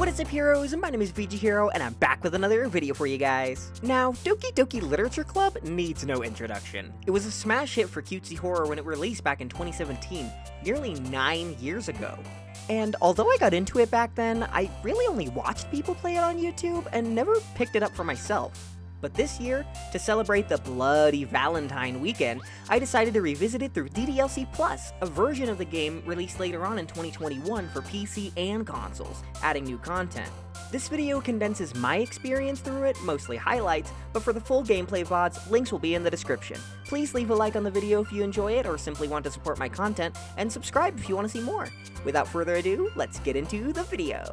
What is up, heroes? My name is VG Hero, and I'm back with another video for you guys. Now, Doki Doki Literature Club needs no introduction. It was a smash hit for cutesy horror when it released back in 2017, nearly 9 years ago. And although I got into it back then, I really only watched people play it on YouTube and never picked it up for myself. But this year, to celebrate the bloody Valentine weekend, I decided to revisit it through DDLC Plus, a version of the game released later on in 2021 for PC and consoles, adding new content. This video condenses my experience through it, mostly highlights, but for the full gameplay VODs, links will be in the description. Please leave a like on the video if you enjoy it or simply want to support my content, and subscribe if you want to see more. Without further ado, let's get into the video.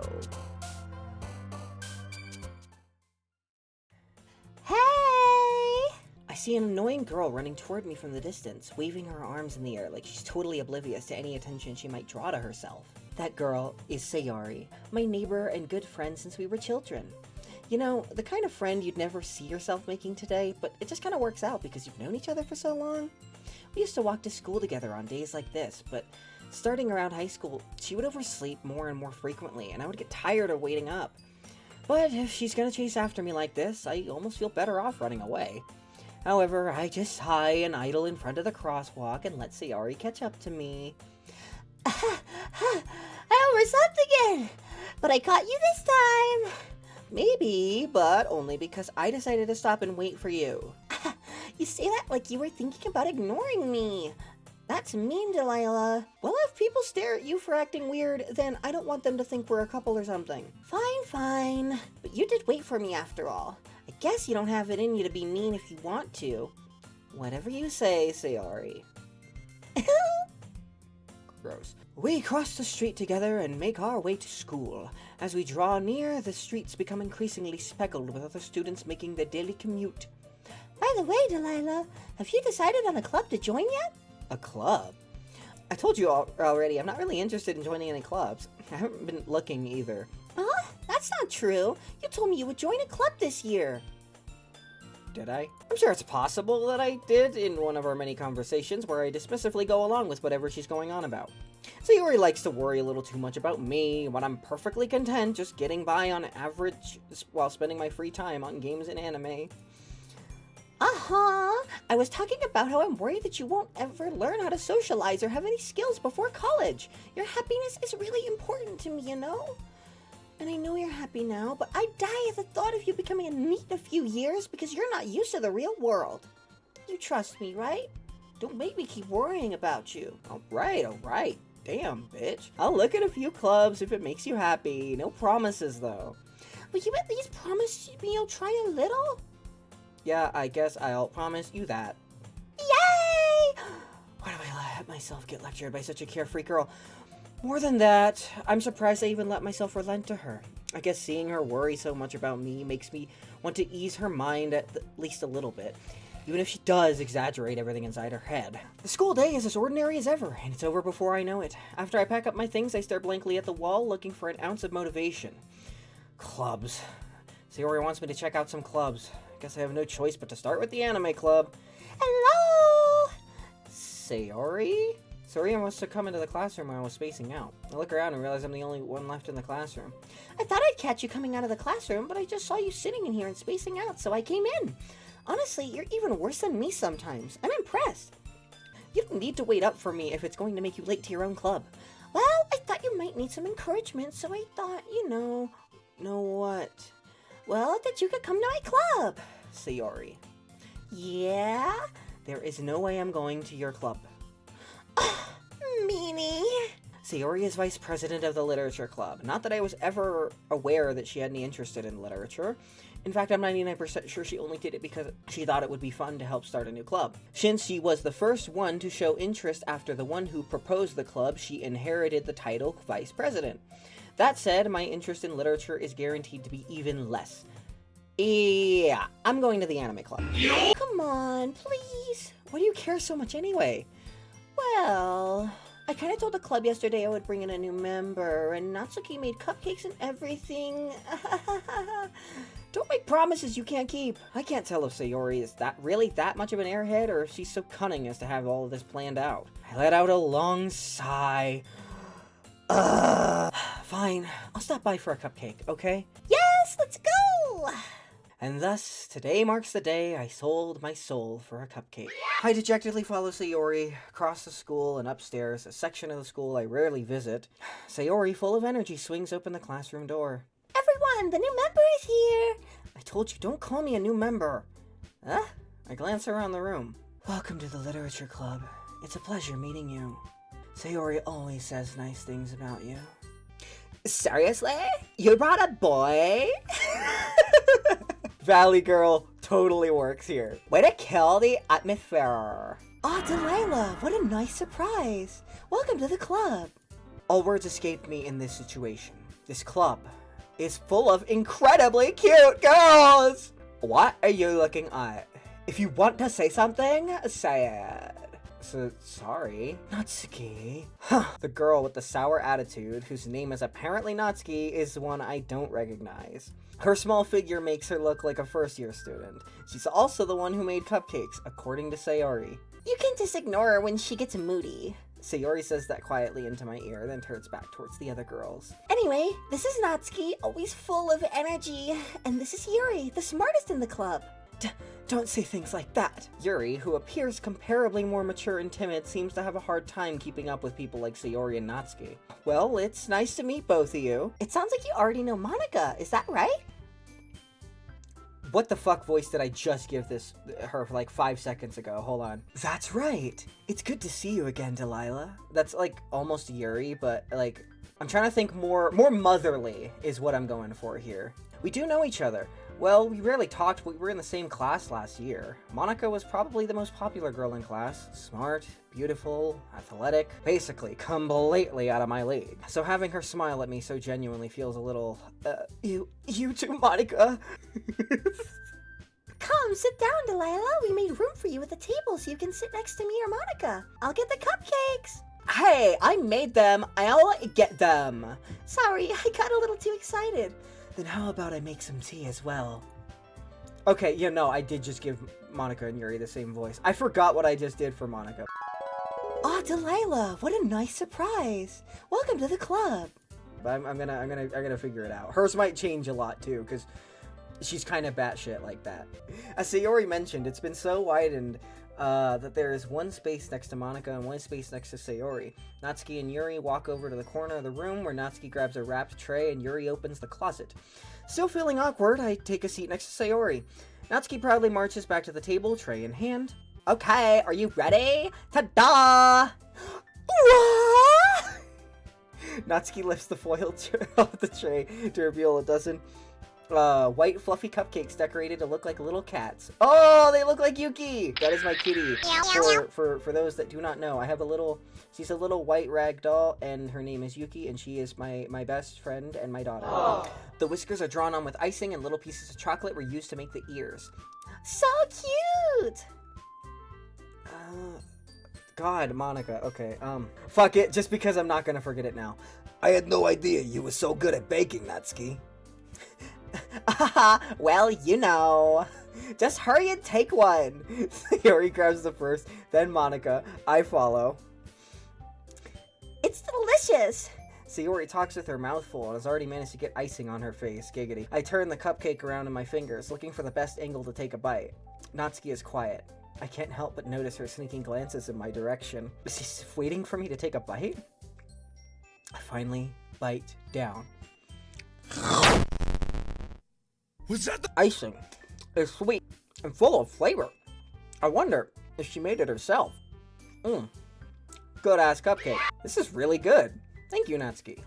I see an annoying girl running toward me from the distance, waving her arms in the air like she's totally oblivious to any attention she might draw to herself. That girl is Sayori, my neighbor and good friend since we were children. You know, the kind of friend you'd never see yourself making today, but it just kind of works out because you've known each other for so long. We used to walk to school together on days like this, but starting around high school, she would oversleep more and more frequently, and I would get tired of waiting up. But if she's gonna chase after me like this, I almost feel better off running away. However, I just sigh and idle in front of the crosswalk and let Sayori catch up to me. I overslept again, but I caught you this time. Maybe, but only because I decided to stop and wait for you. You say that like you were thinking about ignoring me. That's mean, Delilah. Well, if people stare at you for acting weird, then I don't want them to think we're a couple or something. Fine. But you did wait for me after all. I guess you don't have it in you to be mean if you want to. Whatever you say, Sayori. Gross. We cross the street together and make our way to school. As we draw near, the streets become increasingly speckled with other students making their daily commute. By the way, Delilah, have you decided on a club to join yet? A club? I told you already, I'm not really interested in joining any clubs. I haven't been looking either. Huh? That's not true. You told me you would join a club this year. Did I? I'm sure it's possible that I did in one of our many conversations where I dismissively go along with whatever she's going on about. Sayori likes to worry a little too much about me when I'm perfectly content just getting by on average while spending my free time on games and anime. I was talking about how I'm worried that you won't ever learn how to socialize or have any skills before college. Your happiness is really important to me, you know? And I know you're happy now, but I die at the thought of you becoming a NEET in a few years because you're not used to the real world. You trust me, right? Don't make me keep worrying about you. Alright. Damn, bitch. I'll look at a few clubs if it makes you happy. No promises, though. Will you at least promise me you'll try a little? Yeah, I guess I'll promise you that. Yay! Why do I let myself get lectured by such a carefree girl? More than that, I'm surprised I even let myself relent to her. I guess seeing her worry so much about me makes me want to ease her mind at least a little bit, even if she does exaggerate everything inside her head. The school day is as ordinary as ever, and it's over before I know it. After I pack up my things, I stare blankly at the wall, looking for an ounce of motivation. Clubs. Sayori wants me to check out some clubs. I guess I have no choice but to start with the anime club. Hello? Sayori? Sorry, I must have come into the classroom when I was spacing out. I look around and realize I'm the only one left in the classroom. I thought I'd catch you coming out of the classroom, but I just saw you sitting in here and spacing out, so I came in. Honestly, you're even worse than me sometimes. I'm impressed. You don't need to wait up for me if it's going to make you late to your own club. Well, I thought you might need some encouragement, so I thought, Know what? Well, that you could come to my club. Sayori. Yeah? There is no way I'm going to your club. Meanie. Sayori is vice president of the literature club. Not that I was ever aware that she had any interest in literature. In fact, I'm 99% sure she only did it because she thought it would be fun to help start a new club. Since she was the first one to show interest after the one who proposed the club, she inherited the title vice president. That said, my interest in literature is guaranteed to be even less. Yeah, I'm going to the anime club. Come on, please. Why do you care so much anyway? Well, I kind of told the club yesterday I would bring in a new member, and Natsuki made cupcakes and everything. Don't make promises you can't keep. I can't tell if Sayori is really that much of an airhead, or if she's so cunning as to have all of this planned out. I let out a long sigh. Fine, I'll stop by for a cupcake, okay? Yes, let's go! And thus, today marks the day I sold my soul for a cupcake. I dejectedly follow Sayori across the school and upstairs, a section of the school I rarely visit. Sayori, full of energy, swings open the classroom door. Everyone, the new member is here! I told you, don't call me a new member. Huh? I glance around the room. Welcome to the Literature Club. It's a pleasure meeting you. Sayori always says nice things about you. Seriously? You brought a boy? Valley Girl totally works here. Way to kill the atmosphere. Oh, Delilah, what a nice surprise. Welcome to the club. All words escaped me in this situation. This club is full of incredibly cute girls! What are you looking at? If you want to say something, say it. Sorry. Natsuki. The girl with the sour attitude, whose name is apparently Natsuki, is one I don't recognize. Her small figure makes her look like a first-year student. She's also the one who made cupcakes, according to Sayori. You can just ignore her when she gets moody. Sayori says that quietly into my ear, then turns back towards the other girls. Anyway, this is Natsuki, always full of energy. And this is Yuri, the smartest in the club. Don't say things like that. Yuri, who appears comparably more mature and timid, seems to have a hard time keeping up with people like Sayori and Natsuki. Well, it's nice to meet both of you. It sounds like you already know Monica, is that right? What the fuck voice did I just give her like 5 seconds ago? Hold on. That's right. It's good to see you again, Delilah. That's like almost Yuri, but like, I'm trying to think more motherly is what I'm going for here. We do know each other. Well, we rarely talked, but we were in the same class last year. Monica was probably the most popular girl in class. Smart, beautiful, athletic, basically completely out of my league. So having her smile at me so genuinely feels a little, you too, Monica. Come, sit down, Delilah. We made room for you at the table so you can sit next to me or Monica. I'll get the cupcakes. Hey, I made them. I'll get them. Sorry, I got a little too excited. Then how about I make some tea as well? Okay, yeah, no, I did just give Monica and Yuri the same voice. I forgot what I just did for Monica. Oh, Delilah, what a nice surprise. Welcome to the club. I'm gonna figure it out. Hers might change a lot too, because she's kind of batshit like that. As Sayori mentioned, it's been so widened that there is one space next to Monica and one space next to Sayori. Natsuki and Yuri walk over to the corner of the room where Natsuki grabs a wrapped tray and Yuri opens the closet. Still feeling awkward, I take a seat next to Sayori. Natsuki proudly marches back to the table, tray in hand. Okay, are you ready? Ta-da! Natsuki lifts the foil off the tray to reveal a dozen white fluffy cupcakes decorated to look like little cats. Oh, they look like Yuki! That is my kitty. For those that do not know, she's a little white rag doll, and her name is Yuki, and she is my best friend and my daughter. Oh. The whiskers are drawn on with icing, and little pieces of chocolate were used to make the ears. So cute! God, Monica, okay, fuck it, just because I'm not gonna forget it now. I had no idea you were so good at baking, Natsuki. Well, you know. Just hurry and take one. Yuri grabs the first, then Monica. I follow. It's delicious. Sayori talks with her mouth full and has already managed to get icing on her face. Giggity. I turn the cupcake around in my fingers, looking for the best angle to take a bite. Natsuki is quiet. I can't help but notice her sneaking glances in my direction. Is she waiting for me to take a bite? I finally bite down. Was that the icing is sweet and full of flavor. I wonder if she made it herself. Good ass cupcake. This is really good. Thank you, Natsuki.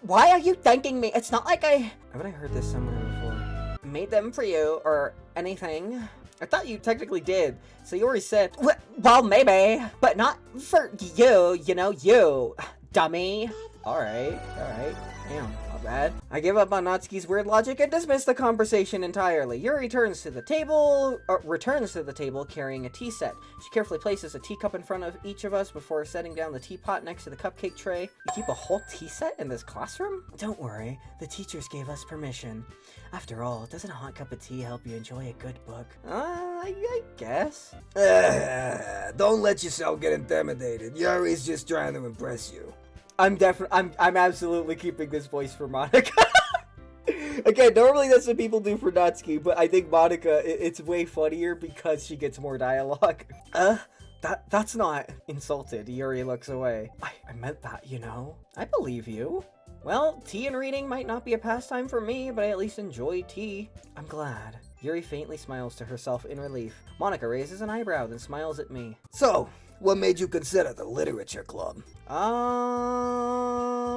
Why are you thanking me? It's not like Haven't I heard this somewhere before? Made them for you or anything? I thought you technically did. Sayori said, well, maybe, but not for you, you dummy. Alright. Damn, not bad. I give up on Natsuki's weird logic and dismiss the conversation entirely. Yuri returns to the table carrying a tea set. She carefully places a teacup in front of each of us before setting down the teapot next to the cupcake tray. You keep a whole tea set in this classroom? Don't worry, the teachers gave us permission. After all, doesn't a hot cup of tea help you enjoy a good book? I guess. Don't let yourself get intimidated. Yuri's just trying to impress you. I'm absolutely keeping this voice for Monica. Again, normally that's what people do for Natsuki, but I think Monica, it's way funnier because she gets more dialogue. That's not insulted. Yuri looks away. I meant that, you know? I believe you. Well, tea and reading might not be a pastime for me, but I at least enjoy tea. I'm glad. Yuri faintly smiles to herself in relief. Monica raises an eyebrow, then smiles at me. So, what made you consider the literature club?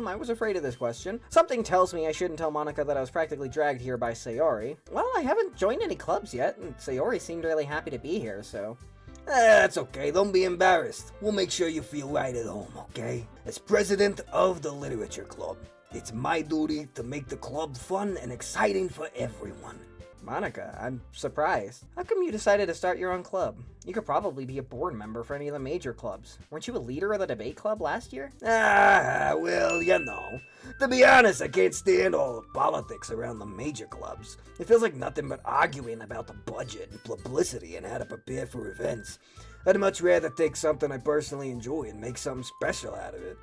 I was afraid of this question. Something tells me I shouldn't tell Monica that I was practically dragged here by Sayori. Well, I haven't joined any clubs yet, and Sayori seemed really happy to be here, so... That's okay, don't be embarrassed. We'll make sure you feel right at home, okay? As president of the literature club, it's my duty to make the club fun and exciting for everyone. Monica, I'm surprised. How come you decided to start your own club? You could probably be a board member for any of the major clubs. Weren't you a leader of the debate club last year? Well, you know. To be honest, I can't stand all the politics around the major clubs. It feels like nothing but arguing about the budget and publicity and how to prepare for events. I'd much rather take something I personally enjoy and make something special out of it.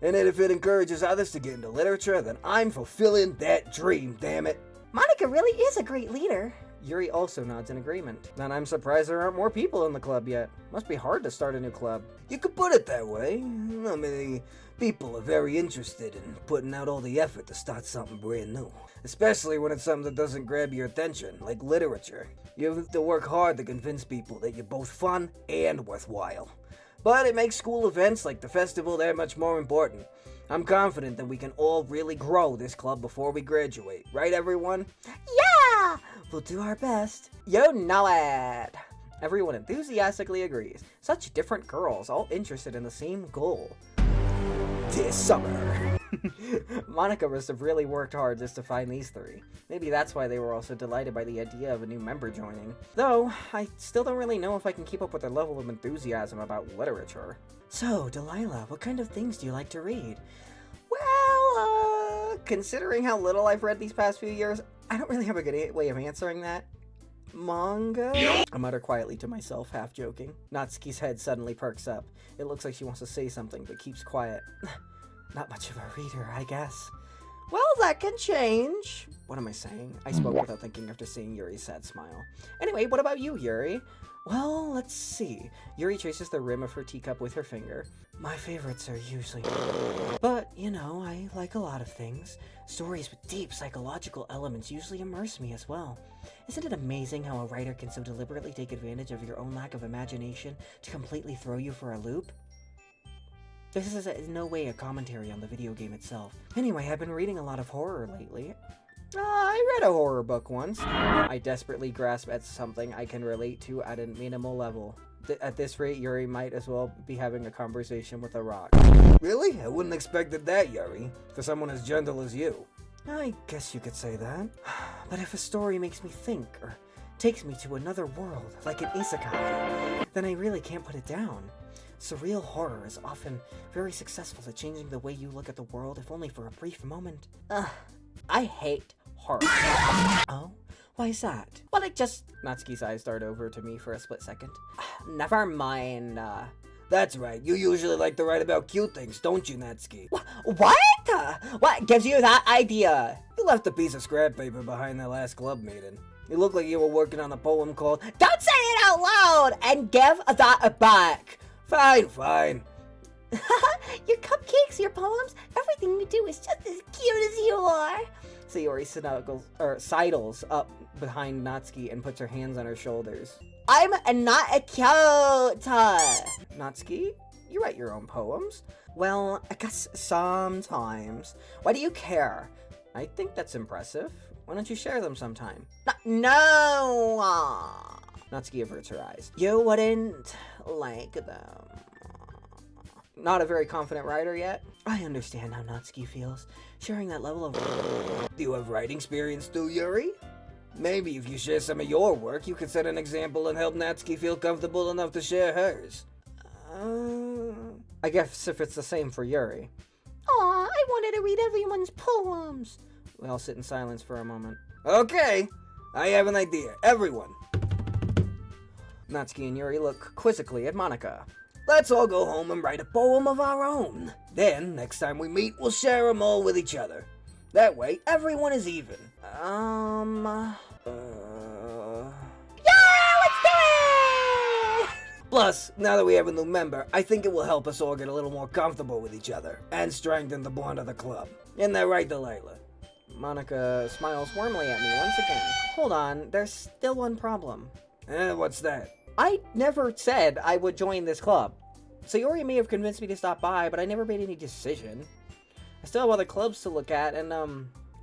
And then if it encourages others to get into literature, then I'm fulfilling that dream, damn it. Monica really is a great leader. Yuri also nods in agreement. And I'm surprised there aren't more people in the club yet. Must be hard to start a new club. You could put it that way. Not many people are very interested in putting out all the effort to start something brand new. Especially when it's something that doesn't grab your attention, like literature. You have to work hard to convince people that you're both fun and worthwhile. But it makes school events like the festival that much more important. I'm confident that we can all really grow this club before we graduate. Right, everyone? Yeah! We'll do our best. You know it! Everyone enthusiastically agrees. Such different girls, all interested in the same goal. This summer! Monica must have really worked hard just to find these three. Maybe that's why they were also delighted by the idea of a new member joining. Though, I still don't really know if I can keep up with their level of enthusiasm about literature. So, Delilah, what kind of things do you like to read? Well, considering how little I've read these past few years, I don't really have a good way of answering that. Manga? I mutter quietly to myself, half joking. Natsuki's head suddenly perks up. It looks like she wants to say something, but keeps quiet. Not much of a reader, I guess. Well, that can change. What am I saying? I spoke without thinking after seeing Yuri's sad smile. Anyway, what about you, Yuri? Well, let's see. Yuri traces the rim of her teacup with her finger. My favorites are usually... But, you know, I like a lot of things. Stories with deep psychological elements usually immerse me as well. Isn't it amazing how a writer can so deliberately take advantage of your own lack of imagination to completely throw you for a loop? This is in no way a commentary on the video game itself. Anyway, I've been reading a lot of horror lately. I read a horror book once. I desperately grasp at something I can relate to at a minimal level. At this rate, Yuri might as well be having a conversation with a rock. Really? I wouldn't expected that, Yuri. For someone as gentle as you. I guess you could say that. But if a story makes me think, or takes me to another world, like an isekai, then I really can't put it down. Surreal horror is often very successful at changing the way you look at the world, if only for a brief moment. I hate horror. Oh? Why is that? Well, it just... Natsuki's eyes dart over to me for a split second. Never mind, That's right, you usually like to write about cute things, don't you, Natsuki? What? What gives you that idea? You left a piece of scrap paper behind the last club meeting. It looked like you were working on a poem called... Don't say it out loud and give that back! Fine. Your cupcakes, your poems, everything you do is just as cute as you are. Sayori sidles up behind Natsuki and puts her hands on her shoulders. I'm not a cute. Natsuki, you write your own poems? Well, I guess sometimes. Why do you care? I think that's impressive. Why don't you share them sometime? No! Natsuki averts her eyes. You wouldn't like them. Not a very confident writer yet? I understand how Natsuki feels. Sharing that level of... Do you have writing experience too, Yuri? Maybe if you share some of your work, you could set an example and help Natsuki feel comfortable enough to share hers. I guess if it's the same for Yuri. Aw, I wanted to read everyone's poems. We all sit in silence for a moment. Okay, I have an idea. Everyone. Natsuki and Yuri look quizzically at Monica. let's all go home and write a poem of our own. Then, next time we meet, we'll share them all with each other. That way, everyone is even. Plus, now that we have a new member, I think it will help us all get a little more comfortable with each other and strengthen the bond of the club. Isn't that right, Delilah? Monica smiles warmly at me once again. Hold on, there's still one problem. What's that? I never said I would join this club. Sayori may have convinced me to stop by, but I never made any decision. I still have other clubs to look at, and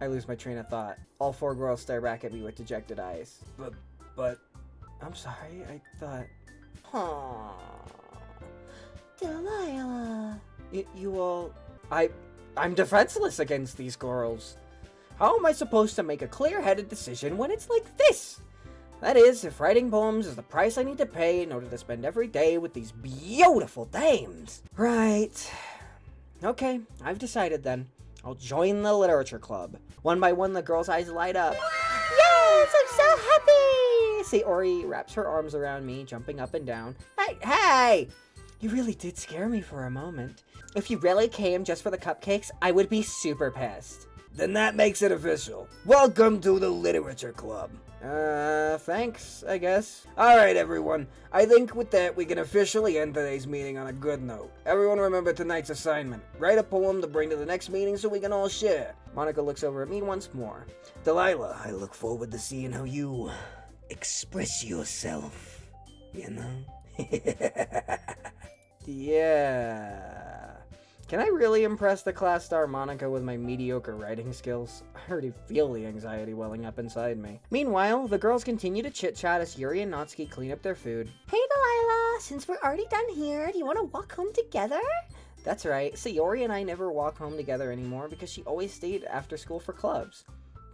I lose my train of thought. All 4 girls stare back at me with dejected eyes. But, I'm sorry, I thought... Delilah. You all... I'm defenseless against these girls. How am I supposed to make a clear-headed decision when it's like this? That is, if writing poems is the price I need to pay in order to spend every day with these beautiful dames. Right. Okay, I've decided then. I'll join the literature club. One by one, the girls' eyes light up. Yes, I'm so happy! Sayori wraps her arms around me, jumping up and down. Hey! You really did scare me for a moment. If you really came just for the cupcakes, I would be super pissed. Then that makes it official. Welcome to the literature club. Thanks, I guess. Alright, everyone. I think with that, we can officially end today's meeting on a good note. Everyone remember tonight's assignment. Write a poem to bring to the next meeting so we can all share. Monica looks over at me once more. Delilah, I look forward to seeing how you express yourself. You know? Yeah. Can I really impress the class star Monica with my mediocre writing skills? I already feel the anxiety welling up inside me. Meanwhile, the girls continue to chit-chat as Yuri and Natsuki clean up their food. Hey, Delilah, since we're already done here, do you want to walk home together? That's right, Sayori and I never walk home together anymore because she always stayed after school for clubs.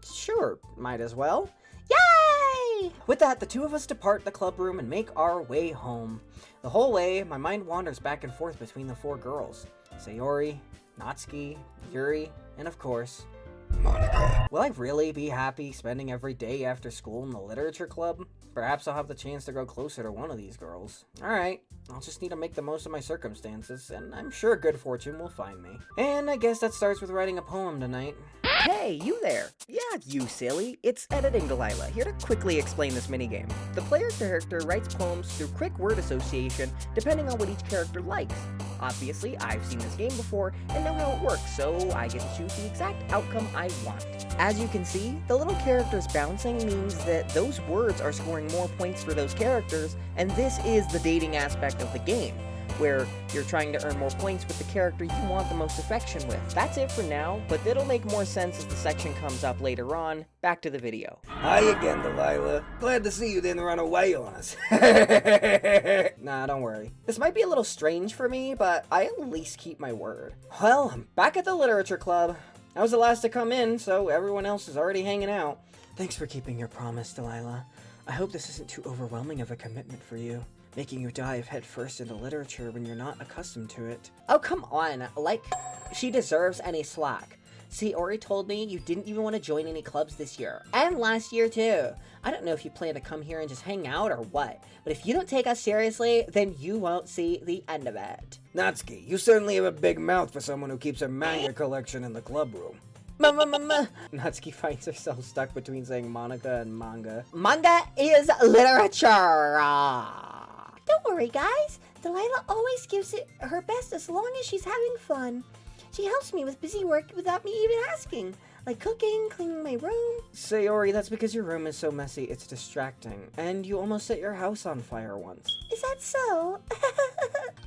Sure, might as well. Yay! With that, the 2 of us depart the club room and make our way home. The whole way, my mind wanders back and forth between the 4 girls. Sayori, Natsuki, Yuri, and of course, Monica. Will I really be happy spending every day after school in the literature club? Perhaps I'll have the chance to grow closer to one of these girls. Alright, I'll just need to make the most of my circumstances, and I'm sure good fortune will find me. And I guess that starts with writing a poem tonight. Hey, you there! Yeah, you silly. It's Editing Delilah, here to quickly explain this minigame. The player character writes poems through quick word association, depending on what each character likes. Obviously, I've seen this game before and know how it works, so I get to choose the exact outcome I want. As you can see, the little characters bouncing means that those words are scoring more points for those characters, and this is the dating aspect of the game, where you're trying to earn more points with the character you want the most affection with. That's it for now, but it'll make more sense as the section comes up later on. Back to the video. Hi again, Delilah. Glad to see you didn't run away on us. Nah, don't worry. This might be a little strange for me, but I at least keep my word. Well, I'm back at the literature club. I was the last to come in, so everyone else is already hanging out. Thanks for keeping your promise, Delilah. I hope this isn't too overwhelming of a commitment for you, making you dive headfirst into literature when you're not accustomed to it. Oh, come on. Like, she deserves any slack. See, Ori told me you didn't even want to join any clubs this year. And last year, too. I don't know if you plan to come here and just hang out or what, but if you don't take us seriously, then you won't see the end of it. Natsuki, you certainly have a big mouth for someone who keeps a manga collection in the club room. Natsuki finds herself stuck between saying Monica and manga. Manga is literature! Don't worry, guys. Delilah always gives it her best as long as she's having fun. She helps me with busy work without me even asking, like cooking, cleaning my room. Sayori, that's because your room is so messy, it's distracting. And you almost set your house on fire once. Is that so?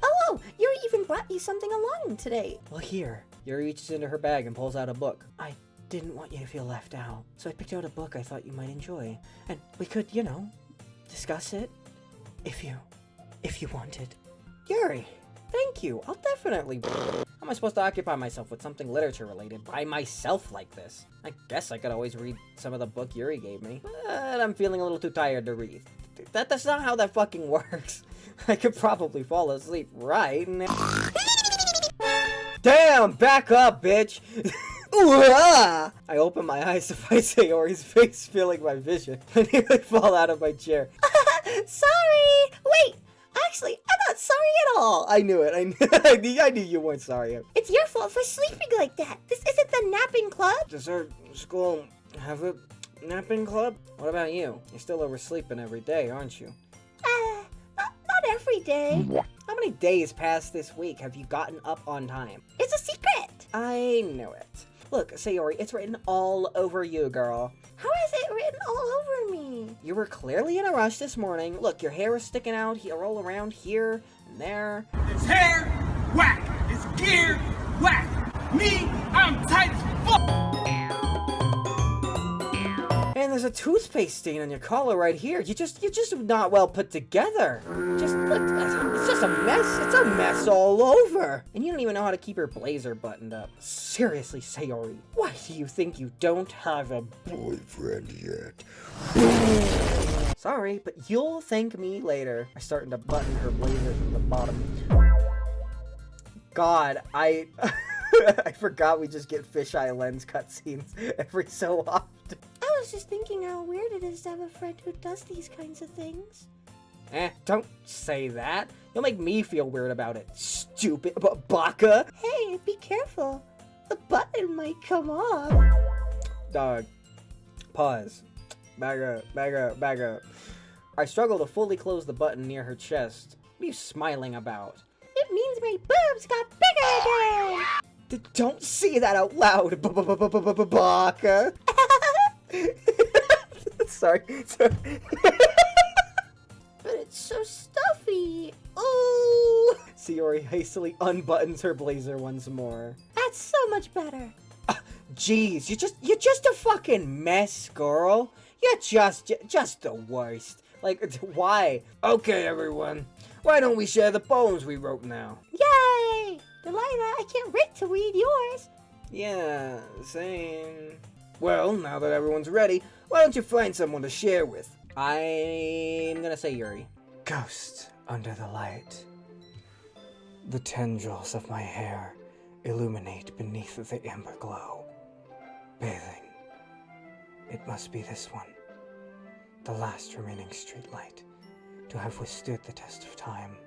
Oh, Yuri even brought you something along today. Well, here. Yuri reaches into her bag and pulls out a book. I didn't want you to feel left out, so I picked out a book I thought you might enjoy. And we could, you know, discuss it if you wanted. Yuri, thank you. I'll definitely... How am I supposed to occupy myself with something literature related by myself like this? I guess I could always read some of the book Yuri gave me, but I'm feeling a little too tired to read. That's not how that fucking works. I could probably fall asleep right now. Damn, back up, bitch! I open my eyes to find Sayori's face filling my vision. I nearly fall out of my chair. Sorry! Wait! Actually, I not sorry at all. I knew it. I knew you weren't sorry. It's your fault for sleeping like that. This isn't the napping club. Does our school have a napping club? What about you? You're still oversleeping every day, aren't you? Not every day. How many days past this week have you gotten up on time? It's a secret. I knew it. Look, Sayori, it's written all over you, girl. How is it written all over me? You were clearly in a rush this morning. Look, your hair is sticking out here, all around here and there. It's hair, whack. It's gear, whack. Me, I'm tight as fuck. And there's a toothpaste stain on your collar right here. You're just not well put together. Just look, it's just a mess. It's a mess all over. And you don't even know how to keep your blazer buttoned up. Seriously, Sayori, why do you think you don't have a Boyfriend yet? Sorry, but you'll thank me later. I'm starting to button her blazer from the bottom. God, I forgot we just get fisheye lens cutscenes every so often. I was just thinking how weird it is to have a friend who does these kinds of things. Don't say that. You'll make me feel weird about it, stupid baka. Hey, be careful. The button might come off. Dog, pause. Back up. I struggle to fully close the button near her chest. What are you smiling about? It means my boobs got bigger again. Don't say that out loud, baka. Sorry. But it's so stuffy. Ooh. Sayori hastily unbuttons her blazer once more. That's so much better. Jeez, you're just a fucking mess, girl. You're just the worst. Like, why? Okay, everyone. Why don't we share the poems we wrote now? Yay! Delilah, I can't wait to read yours. Yeah, same. Well, now that everyone's ready, why don't you find someone to share with? I'm gonna say Yuri. Ghost under the light. The tendrils of my hair illuminate beneath the amber glow. Bathing. It must be this one. The last remaining streetlight to have withstood the test of time.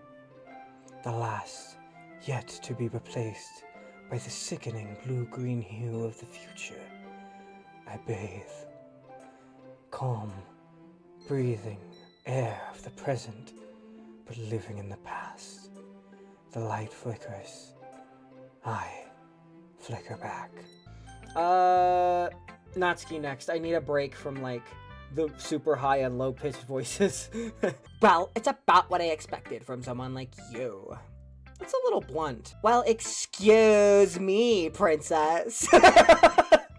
The last yet to be replaced by the sickening blue-green hue of the future. I bathe. Calm, breathing air of the present, but living in the past. The light flickers. I flicker back. Natsuki next. I need a break from, like, the super high and low pitched voices. Well, it's about what I expected from someone like you. It's a little blunt. Well, excuse me, princess.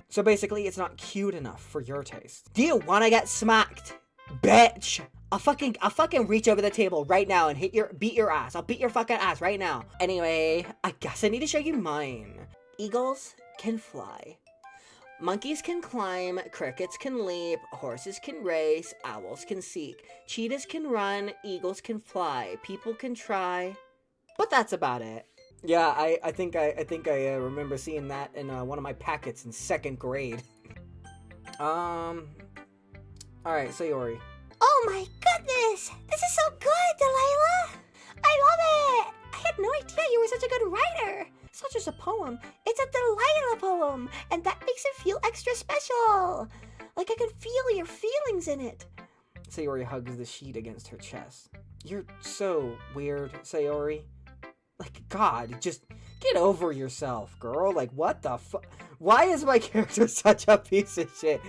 So basically, it's not cute enough for your taste. Do you wanna get smacked? Bitch! I'll fucking reach over the table right now and beat your ass. I'll beat your fucking ass right now. Anyway, I guess I need to show you mine. Eagles can fly. Monkeys can climb, crickets can leap, horses can race, owls can seek, cheetahs can run, eagles can fly, people can try. But that's about it. Yeah, I think I remember seeing that in one of my packets in 2nd grade. Alright, Sayori. Oh my goodness! This is so good, Delilah! I love it! I had no idea you were such a good writer! It's not just a poem, it's a Delilah poem! And that makes it feel extra special! Like I can feel your feelings in it! Sayori hugs the sheet against her chest. You're so weird, Sayori. Like, God, just get over yourself, girl. Like, what the fuck? Why is my character such a piece of shit?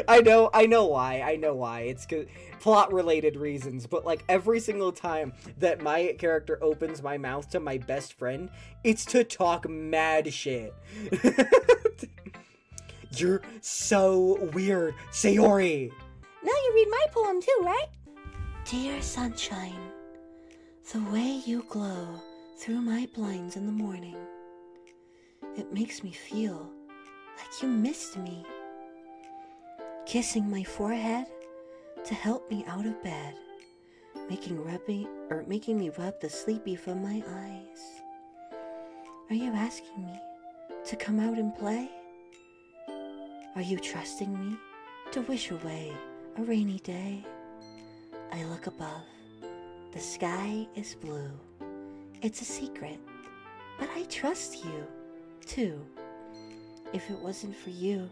I know why. It's plot-related reasons, but, like, every single time that my character opens my mouth to my best friend, it's to talk mad shit. You're so weird, Sayori. Now you read my poem too, right? Dear sunshine, the way you glow through my blinds in the morning, it makes me feel like you missed me. Kissing my forehead to help me out of bed, making me rub the sleepy from my eyes. Are you asking me to come out and play? Are you trusting me to wish away a rainy day? I look above The sky is blue. It's a secret, but I trust you, too. If it wasn't for you,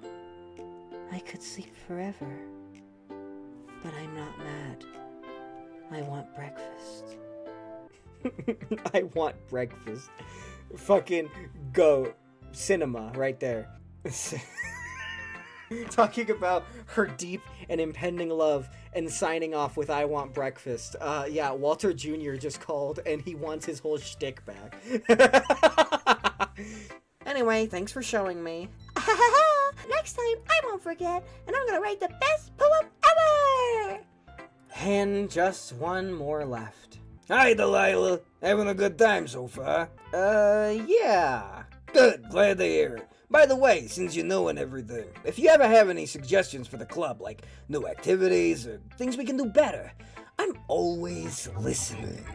I could sleep forever. But I'm not mad. I want breakfast. I want breakfast. Fucking go. Cinema right there. Talking about her deep and impending love and signing off with I want breakfast. Yeah, Walter Jr. just called and he wants his whole shtick back. Anyway, thanks for showing me. Next time, I won't forget, and I'm gonna write the best poem ever! And just one more left. Hi, Delilah. Having a good time so far? Yeah. Good, glad to hear it. By the way, since you know and everything, if you ever have any suggestions for the club, like new activities or things we can do better, I'm always listening.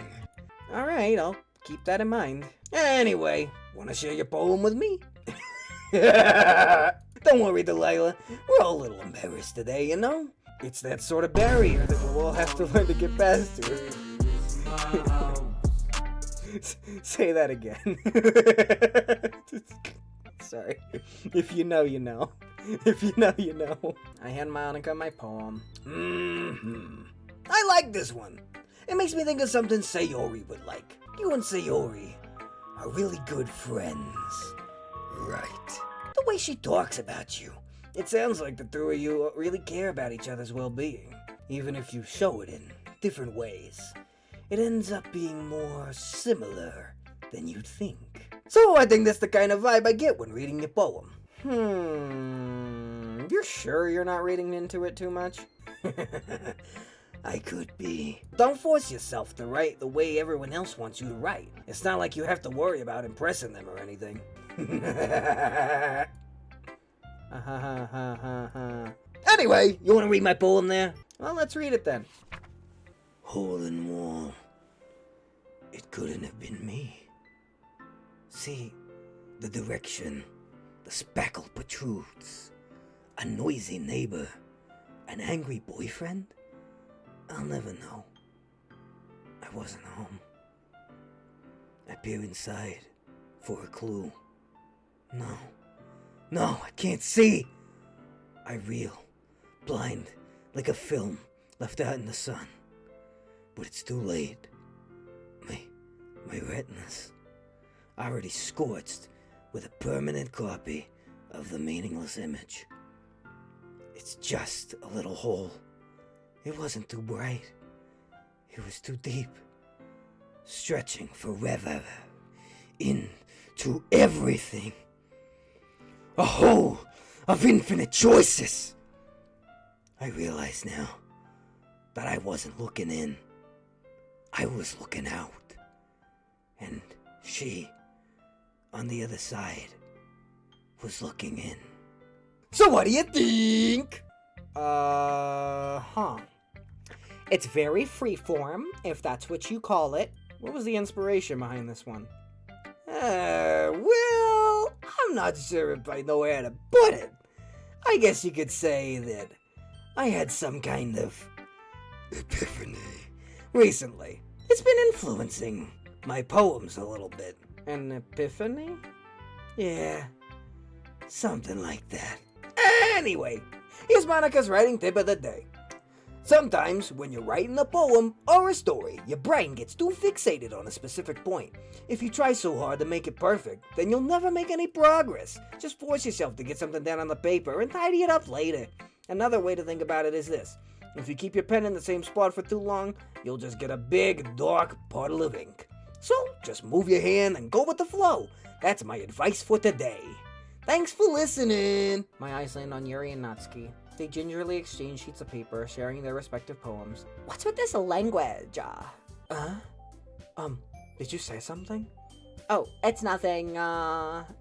Alright, I'll keep that in mind. Anyway, wanna share your poem with me? Don't worry, Delilah. We're all a little embarrassed today, you know? It's that sort of barrier that we'll all have to learn to get past to. Say that again. Sorry. If you know, you know. If you know, you know. I hand Monica my poem. I like this one. It makes me think of something Sayori would like. You and Sayori are really good friends. Right. The way she talks about you, it sounds like the two of you really care about each other's well-being. Even if you show it in different ways, it ends up being more similar than you'd think. So I think that's the kind of vibe I get when reading your poem. You're sure you're not reading into it too much? I could be. Don't force yourself to write the way everyone else wants you to write. It's not like you have to worry about impressing them or anything. Anyway, you want to read my poem there? Well, let's read it then. Hole in wall. It couldn't have been me. See, the direction, the spackle protrudes. A noisy neighbor, an angry boyfriend? I'll never know. I wasn't home. I peer inside for a clue. No, I can't see. I reel, blind, like a film left out in the sun. But it's too late. My retinas, already scorched with a permanent copy of the meaningless image. It's just a little hole. It wasn't too bright. It was too deep. Stretching forever into everything. A hole of infinite choices. I realize now that I wasn't looking in. I was looking out. And she, on the other side, was looking in. So what do you think? It's very freeform, if that's what you call it. What was the inspiration behind this one? Well, I'm not sure if I know how to put it. I guess you could say that I had some kind of epiphany recently. It's been influencing my poems a little bit. An epiphany? Yeah, something like that. Anyway, here's Monica's writing tip of the day. Sometimes, when you're writing a poem or a story, your brain gets too fixated on a specific point. If you try so hard to make it perfect, then you'll never make any progress. Just force yourself to get something down on the paper and tidy it up later. Another way to think about it is this. If you keep your pen in the same spot for too long, you'll just get a big, dark puddle of ink. So, just move your hand and go with the flow. That's my advice for today. Thanks for listening. My eyes land on Yuri and Natsuki. They gingerly exchange sheets of paper, sharing their respective poems. What's with this language? Did you say something? Oh, it's nothing,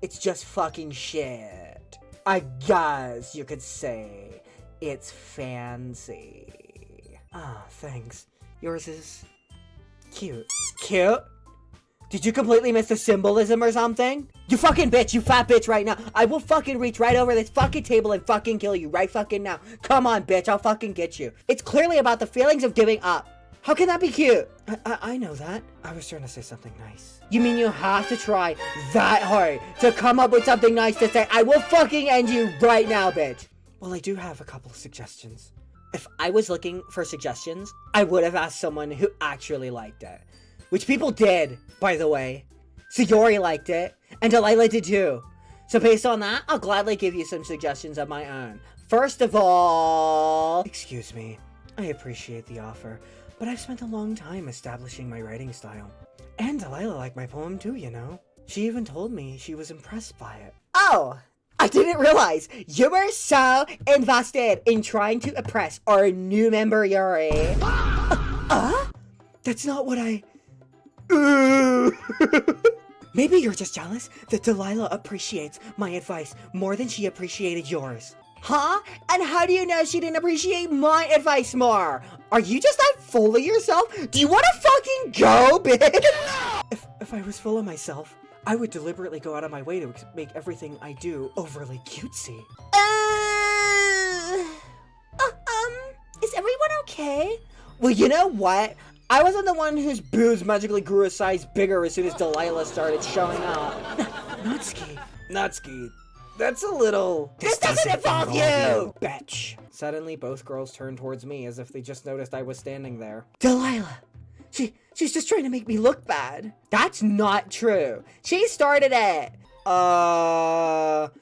it's just fucking shit. I guess you could say it's fancy. Thanks. Yours is cute. Cute? Did you completely miss the symbolism or something? You fucking bitch, you fat bitch right now. I will fucking reach right over this fucking table and fucking kill you right fucking now. Come on, bitch, I'll fucking get you. It's clearly about the feelings of giving up. How can that be cute? I know that. I was trying to say something nice. You mean you have to try that hard to come up with something nice to say? I will fucking end you right now, bitch. Well, I do have a couple of suggestions. If I was looking for suggestions, I would have asked someone who actually liked it. Which people did, by the way. Sayori liked it, and Delilah did too. So based on that, I'll gladly give you some suggestions of my own. First of all... Excuse me, I appreciate the offer, but I've spent a long time establishing my writing style. And Delilah liked my poem too, you know? She even told me she was impressed by it. Oh! I didn't realize you were so invested in trying to oppress our new member, Yuri. That's not what I... Maybe you're just jealous that Delilah appreciates my advice more than she appreciated yours. Huh? And how do you know she didn't appreciate my advice more? Are you just that full of yourself? Do you want to fucking go, bitch? If I was full of myself, I would deliberately go out of my way to make everything I do overly cutesy. Is everyone okay? Well, you know what? I wasn't the one whose boobs magically grew a size bigger as soon as Delilah started showing up. Natsuki, that's a little... This doesn't involve you, bitch! Suddenly, both girls turned towards me as if they just noticed I was standing there. Delilah! She's just trying to make me look bad. That's not true. She started it. Well?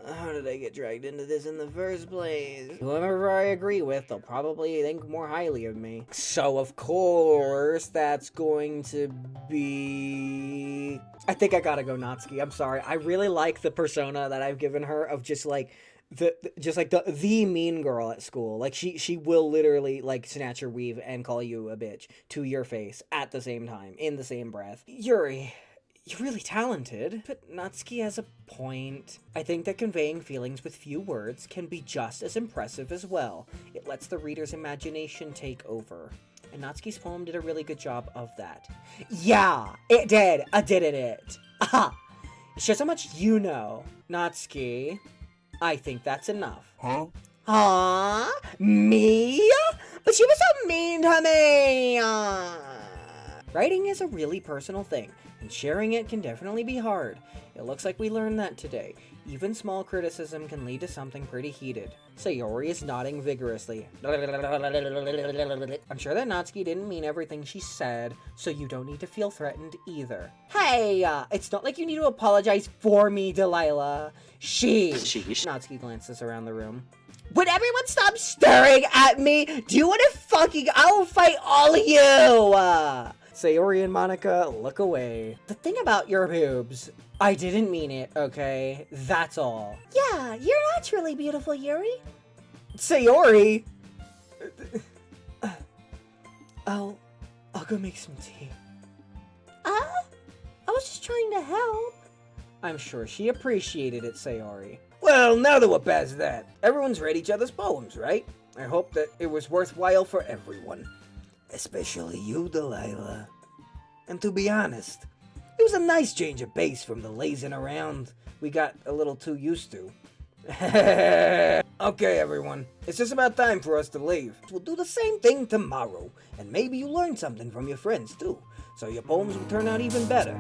How did I get dragged into this in the first place? Whoever I agree with, they'll probably think more highly of me. So, of course, that's going to be... I think I gotta go Natsuki. I'm sorry. I really like the persona that I've given her of just like the mean girl at school. Like she will literally like snatch your weave and call you a bitch to your face at the same time, in the same breath. Yuri, you're really talented, but Natsuki has a point. I think that conveying feelings with few words can be just as impressive as well. It lets the reader's imagination take over. And Natsuki's poem did a really good job of that. Yeah, it did. Didn't it? Aha! It shows how much you know. Natsuki, I think that's enough. Huh? Me? But she was so mean to me! Writing is a really personal thing, and sharing it can definitely be hard. It looks like we learned that today. Even small criticism can lead to something pretty heated. Sayori is nodding vigorously. I'm sure that Natsuki didn't mean everything she said, so you don't need to feel threatened either. Hey, it's not like you need to apologize for me, Delilah. Natsuki glances around the room. Would everyone stop staring at me? Do you want to I will fight all of you! Sayori and Monica look away. The thing about your boobs, I didn't mean it, okay? That's all. Yeah, you're naturally beautiful, Yuri. Sayori! I'll go make some tea. I was just trying to help. I'm sure she appreciated it, Sayori. Well, now that we're past that, everyone's read each other's poems, right? I hope that it was worthwhile for everyone. Especially you, Delilah. And to be honest, it was a nice change of pace from the lazing around we got a little too used to. Okay, everyone, it's just about time for us to leave. We'll do the same thing tomorrow, and maybe you learn something from your friends too, so your poems will turn out even better.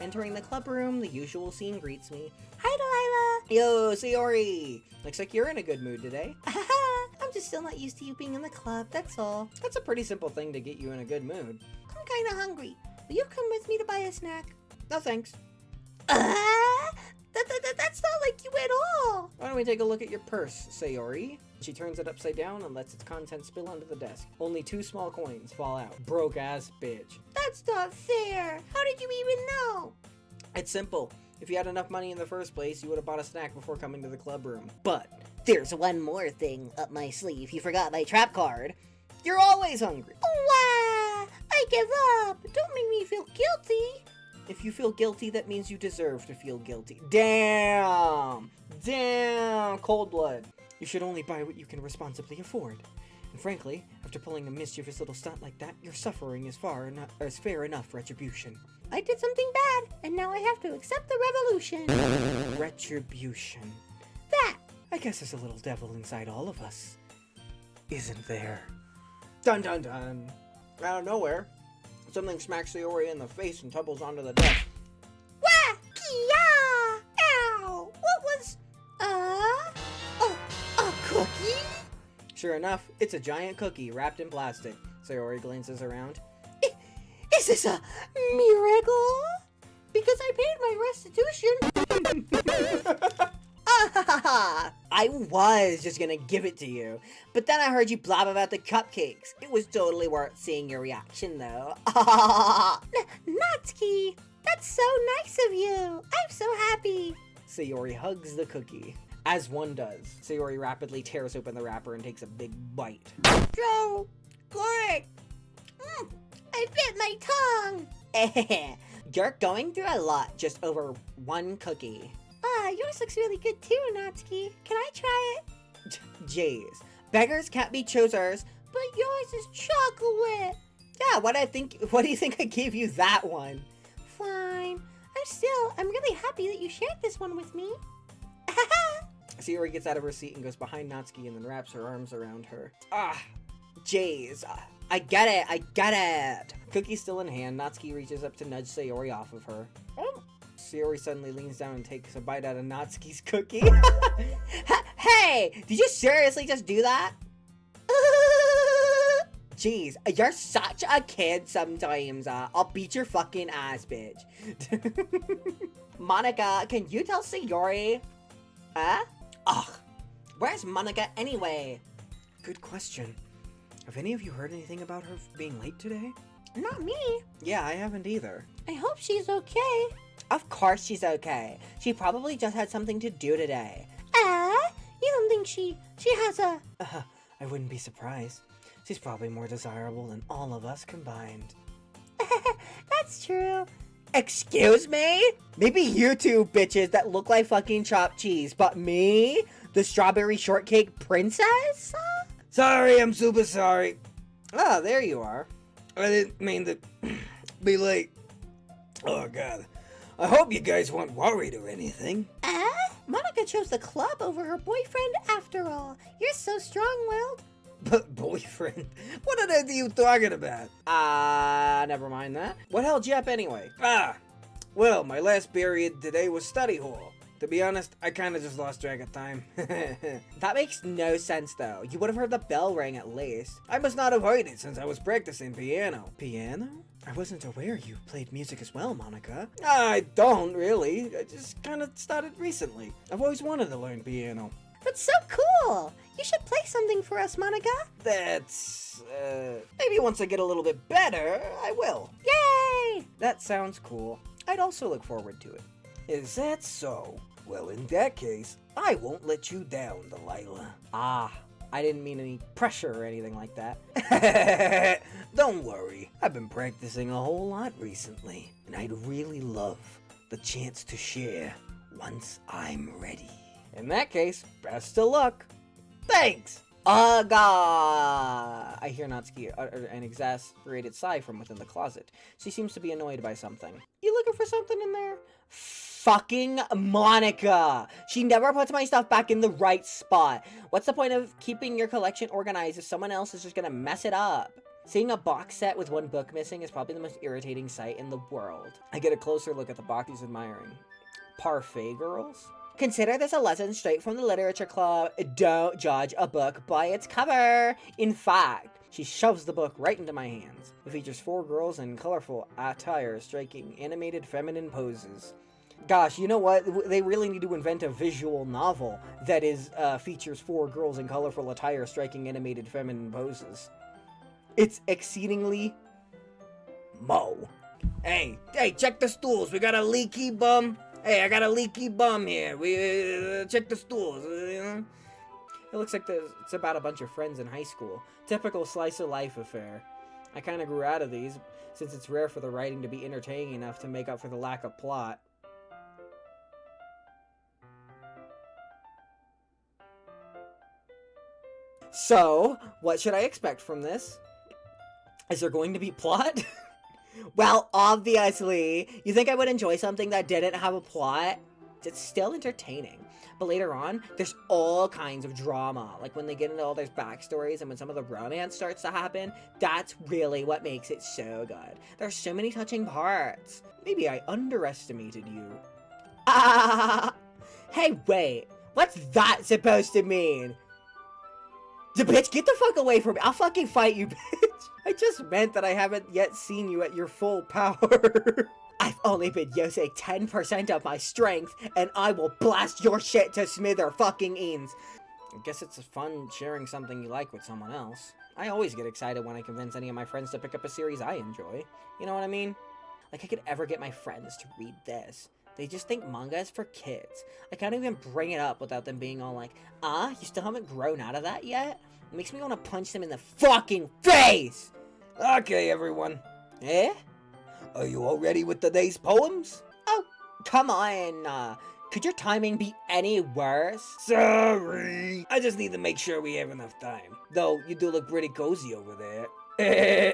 Entering the club room, the usual scene greets me. Hi, Yo, Sayori! Looks like you're in a good mood today. Delilah. I'm just still not used to you being in the club, that's all. That's a pretty simple thing to get you in a good mood. I'm kinda hungry. Will you come with me to buy a snack? No thanks. That's not like you at all. Why don't we take a look at your purse, Sayori? She turns it upside down and lets its contents spill onto the desk. Only 2 small coins fall out. Broke ass bitch. That's not fair. How did you even know? It's simple. If you had enough money in the first place, you would have bought a snack before coming to the club room. But there's one more thing up my sleeve. You forgot my trap card. You're always hungry. Wow! I give up. Don't make me feel guilty. If you feel guilty, that means you deserve to feel guilty. Damn! Damn! Cold blood. You should only buy what you can responsibly afford. And frankly, after pulling a mischievous little stunt like that, your suffering is fair enough retribution. I did something bad, and now I have to accept the revolution. Retribution. That! I guess there's a little devil inside all of us. Isn't there? Dun dun dun. Out of nowhere, something smacks Sayori in the face and tumbles onto the desk. Wah! Kia! Ow! What was... a cookie? Sure enough, it's a giant cookie wrapped in plastic. Sayori glances around. Is this a miracle? Because I paid my restitution. I was just gonna give it to you, but then I heard you blab about the cupcakes. It was totally worth seeing your reaction, though. Natsuki, that's so nice of you. I'm so happy. Sayori hugs the cookie, as one does. Sayori rapidly tears open the wrapper and takes a big bite. So good. I bit my tongue. You're going through a lot just over one cookie. Yours looks really good too, Natsuki. Can I try it? Jeez, beggars can't be choosers. But yours is chocolate. Yeah, what do you think I gave you that one? Fine. I'm really happy that you shared this one with me. Sayori gets out of her seat and goes behind Natsuki and then wraps her arms around her. Jeez. I get it. Cookie still in hand, Natsuki reaches up to nudge Sayori off of her. Sayori suddenly leans down and takes a bite out of Natsuki's cookie. Hey! Did you seriously just do that? Jeez, you're such a kid sometimes. I'll beat your fucking ass, bitch. Monica, can you tell Sayori? Ugh, where's Monica anyway? Good question. Have any of you heard anything about her being late today? Not me. Yeah, I haven't either. I hope she's okay. Of course she's okay. She probably just had something to do today. You don't think she has a... I wouldn't be surprised. She's probably more desirable than all of us combined. That's true. Excuse me? Maybe you two bitches that look like fucking chopped cheese, but me? The strawberry shortcake princess? Sorry, I'm super sorry. Oh, there you are. I didn't mean to be late. Oh, God. I hope you guys weren't worried or anything. Monica chose the club over her boyfriend after all. You're so strong-willed. But boyfriend? What on earth are you talking about? Never mind that. What held you up anyway? Well, my last period today was study hall. To be honest, I kinda just lost track of time. That makes no sense though. You would have heard the bell ring at least. I must not have heard it since I was practicing piano. Piano? I wasn't aware you played music as well, Monica. I don't really. I just kinda started recently. I've always wanted to learn piano. That's so cool. You should play something for us, Monica. That's, maybe once I get a little bit better, I will. Yay! That sounds cool. I'd also look forward to it. Is that so? Well, in that case, I won't let you down, Delilah. I didn't mean any pressure or anything like that. Don't worry, I've been practicing a whole lot recently, and I'd really love the chance to share once I'm ready. In that case, best of luck. Thanks! Aga! I hear Natsuki utter an exasperated sigh from within the closet. She seems to be annoyed by something. You looking for something in there? Fucking Monica! She never puts my stuff back in the right spot. What's the point of keeping your collection organized if someone else is just gonna mess it up? Seeing a box set with one book missing is probably the most irritating sight in the world. I get a closer look at the box he's admiring. Parfait girls? Consider this a lesson straight from the literature club. Don't judge a book by its cover. In fact, she shoves the book right into my hands. It features 4 girls in colorful attire striking animated feminine poses. Gosh, you know what? They really need to invent a visual novel that features 4 girls in colorful attire striking animated feminine poses. It's exceedingly Mo. Hey, check the stools. We got a leaky bum. Hey, I got a leaky bum here. We check the stools. It looks like it's about a bunch of friends in high school. Typical slice of life affair. I kind of grew out of these, since it's rare for the writing to be entertaining enough to make up for the lack of plot. So, what should I expect from this? Is there going to be plot? Well, obviously, you think I would enjoy something that didn't have a plot? It's still entertaining. But later on, there's all kinds of drama. Like when they get into all their backstories and when some of the romance starts to happen, that's really what makes it so good. There's so many touching parts. Maybe I underestimated you. Ah! Hey, wait. What's that supposed to mean? Bitch, get the fuck away from me. I'll fucking fight you, bitch. I just meant that I haven't yet seen you at your full power. I've only been using 10% of my strength, and I will blast your shit to smither fucking eens. I guess it's fun sharing something you like with someone else. I always get excited when I convince any of my friends to pick up a series I enjoy. You know what I mean? Like I could ever get my friends to read this. They just think manga is for kids. I can't even bring it up without them being all like, you still haven't grown out of that yet? It makes me want to punch them in the fucking face! Okay, everyone. Eh? Are you all ready with today's poems? Oh, come on. Could your timing be any worse? Sorry. I just need to make sure we have enough time. Though, you do look pretty cozy over there.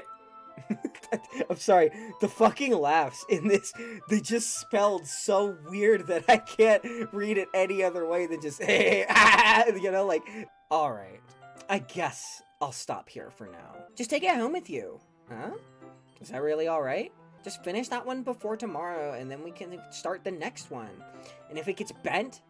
I'm sorry, the fucking laughs in this, they just spelled so weird that I can't read it any other way than just, you know, like, alright, I guess I'll stop here for now. Just take it home with you. Huh? Is that really alright? Just finish that one before tomorrow, and then we can start the next one. And if it gets bent,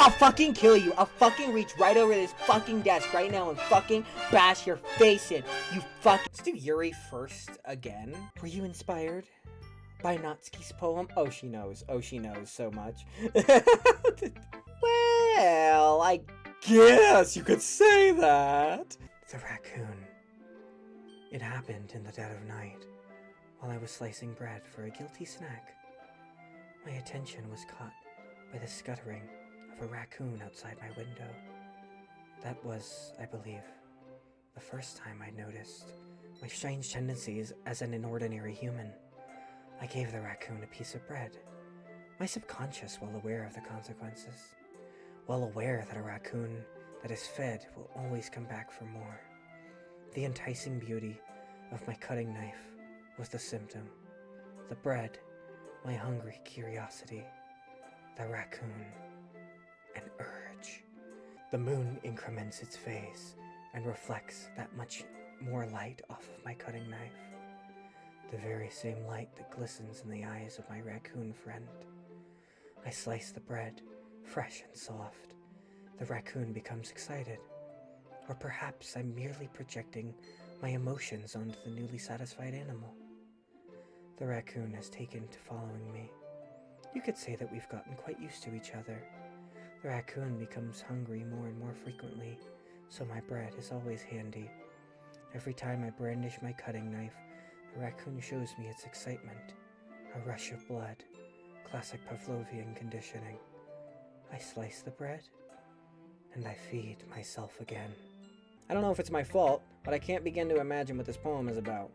I'll fucking kill you. I'll fucking reach right over this fucking desk right now and fucking bash your face in. You fucking... Let's do Yuri first again. Were you inspired by Natsuki's poem? Oh, she knows. Oh, she knows so much. Well, I guess you could say that. The raccoon. It happened in the dead of night while I was slicing bread for a guilty snack. My attention was caught by the scuttering of a raccoon outside my window. That was, I believe, the first time I noticed my strange tendencies as an inordinary human. I gave the raccoon a piece of bread, my subconscious well aware of the consequences, well aware that a raccoon that is fed will always come back for more. The enticing beauty of my cutting knife was the symptom, the bread, my hungry curiosity, the raccoon, an urge. The moon increments its phase and reflects that much more light off of my cutting knife. The very same light that glistens in the eyes of my raccoon friend. I slice the bread, fresh and soft. The raccoon becomes excited. Or perhaps I'm merely projecting my emotions onto the newly satisfied animal. The raccoon has taken to following me. You could say that we've gotten quite used to each other. The raccoon becomes hungry more and more frequently, so my bread is always handy. Every time I brandish my cutting knife, the raccoon shows me its excitement. A rush of blood. Classic Pavlovian conditioning. I slice the bread, and I feed myself again. I don't know if it's my fault, but I can't begin to imagine what this poem is about.